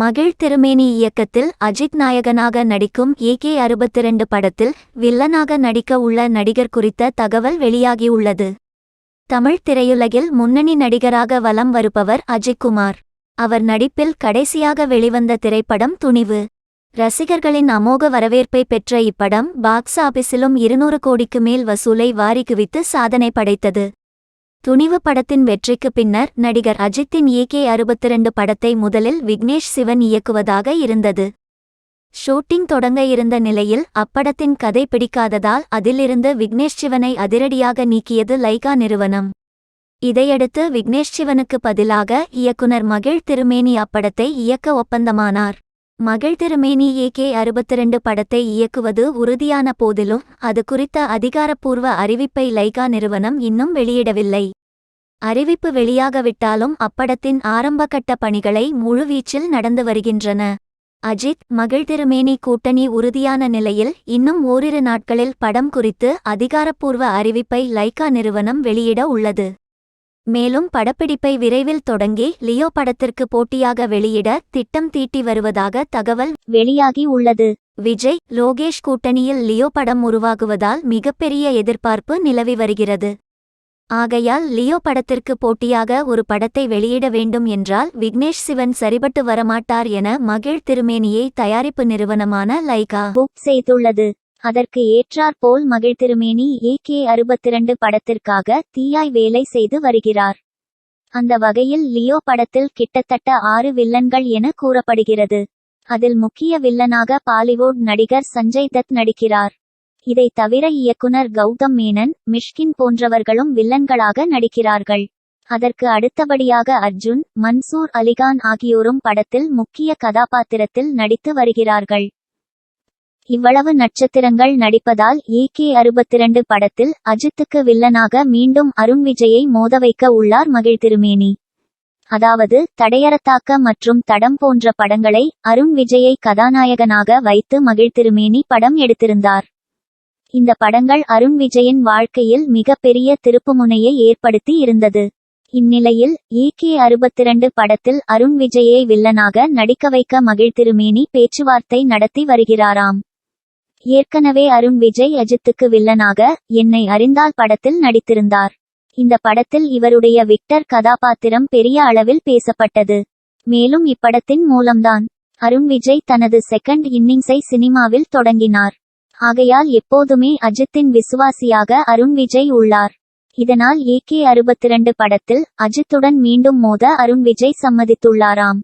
மகிழ் திருமேனி இயக்கத்தில் அஜித் நாயகனாக நடிக்கும் AK-62 படத்தில் வில்லனாக நடிக்க உள்ள நடிகர் குறித்த தகவல் வெளியாகியுள்ளது. தமிழ் திரையுலகில் முன்னணி நடிகராக வலம் வருபவர் அஜித்குமார். அவர் நடிப்பில் கடைசியாக வெளிவந்த திரைப்படம் துணிவு. ரசிகர்களின் அமோக வரவேற்பை பெற்ற இப்படம் பாக்ஸ் ஆபீஸிலும் 200 கோடிக்கு மேல் வசூலை வாரி குவித்து சாதனை படைத்தது. துணிவு படத்தின் வெற்றிக்கு பின்னர் நடிகர் அஜித்தின் AK-62 படத்தை முதலில் விக்னேஷ் சிவன் இயக்குவதாக இருந்தது. ஷூட்டிங் தொடங்க இருந்த நிலையில் அப்படத்தின் கதை பிடிக்காததால் அதிலிருந்து விக்னேஷ் சிவனை அதிரடியாக நீக்கியது லைகா நிறுவனம். இதையடுத்து விக்னேஷ் சிவனுக்கு பதிலாக இயக்குனர் மகிழ் திருமேனி அப்படத்தை இயக்க ஒப்பந்தமானார். மகிழ் திருமேனி AK-62 படத்தை இயக்குவது உறுதியான போதிலும் அது குறித்த அதிகாரப்பூர்வ அறிவிப்பை லைகா நிறுவனம் இன்னும் வெளியிடவில்லை. அறிவிப்பு வெளியாகவிட்டாலும் அப்படத்தின் ஆரம்பகட்ட பணிகளை முழுவீச்சில் நடந்து வருகின்றன. அஜித் மகிழ் திருமேனி கூட்டணி உறுதியான நிலையில் இன்னும் ஓரிரு நாட்களில் படம் குறித்து அதிகாரப்பூர்வ அறிவிப்பை லைகா நிறுவனம் வெளியிட உள்ளது. மேலும் படப்பிடிப்பை விரைவில் தொடங்கி லியோ படத்திற்கு போட்டியாக வெளியிட திட்டம் தீட்டி வருவதாக தகவல் வெளியாகி உள்ளது. விஜய் லோகேஷ் கூட்டணியில் லியோ படம் உருவாகுவதால் மிகப்பெரிய எதிர்பார்ப்பு நிலவி வருகிறது. ஆகையால் லியோ படத்திற்கு போட்டியாக ஒரு படத்தை வெளியிட வேண்டும் என்றால் விக்னேஷ் சிவன் சரிபட்டு வரமாட்டார் என மகிழ் திருமேனியை தயாரிப்பு நிறுவனமான லைகா புக் செய்துள்ளது. அதற்கு ஏற்றாற் போல் மகிழ் திருமேனி AK-62 படத்திற்காக தீயாய் வேலை செய்து வருகிறார். அந்த வகையில் லியோ படத்தில் கிட்டத்தட்ட 6 வில்லன்கள் என கூறப்படுகிறது. அதில் முக்கிய வில்லனாக பாலிவுட் நடிகர் சஞ்சய் தத் நடிக்கிறார். இதை தவிர இயக்குனர் கௌதம் மேனன், மிஷ்கின் போன்றவர்களும் வில்லன்களாக நடிக்கிறார்கள். அதற்கு அடுத்தபடியாக அர்ஜுன், மன்சூர் அலிகான் ஆகியோரும் படத்தில் முக்கிய கதாபாத்திரத்தில் நடித்து வருகிறார்கள். இவ்வளவு நட்சத்திரங்கள் நடிப்பதால் AK-62 படத்தில் அஜித்துக்கு வில்லனாக மீண்டும் அருண் விஜயை மோத வைக்க உள்ளார் மகிழ் திருமேனி. அதாவது தடையறத்தாக்க மற்றும் தடம் போன்ற படங்களை அருண் விஜயை கதாநாயகனாக வைத்து மகிழ் திருமேனி படம் எடுத்திருந்தார். இந்த படங்கள் அருண் விஜயின் வாழ்க்கையில் மிகப்பெரிய திருப்புமுனையை ஏற்படுத்தி இருந்தது. இந்நிலையில் AK-62 படத்தில் அருண் விஜயை வில்லனாக நடிக்க வைக்க மகிழ் திருமேனி பேச்சுவார்த்தை நடத்தி வருகிறாராம். ஏற்கனவே அருண் விஜய் அஜித்துக்கு வில்லனாக என்னை அறிந்தால் படத்தில் நடித்திருந்தார். இந்த படத்தில் இவருடைய விக்டர் கதாபாத்திரம் பெரிய அளவில் பேசப்பட்டது. மேலும் இப்படத்தின் மூலம்தான் அருண் விஜய் தனது செகண்ட் இன்னிங்ஸை சினிமாவில் தொடங்கினார். ஆகையால் எப்போதுமே அஜித்தின் விசுவாசியாக அருண் விஜய் உள்ளார். இதனால் AK-62 படத்தில் அஜித்துடன் மீண்டும் மோத அருண் விஜய் சம்மதித்துள்ளாராம்.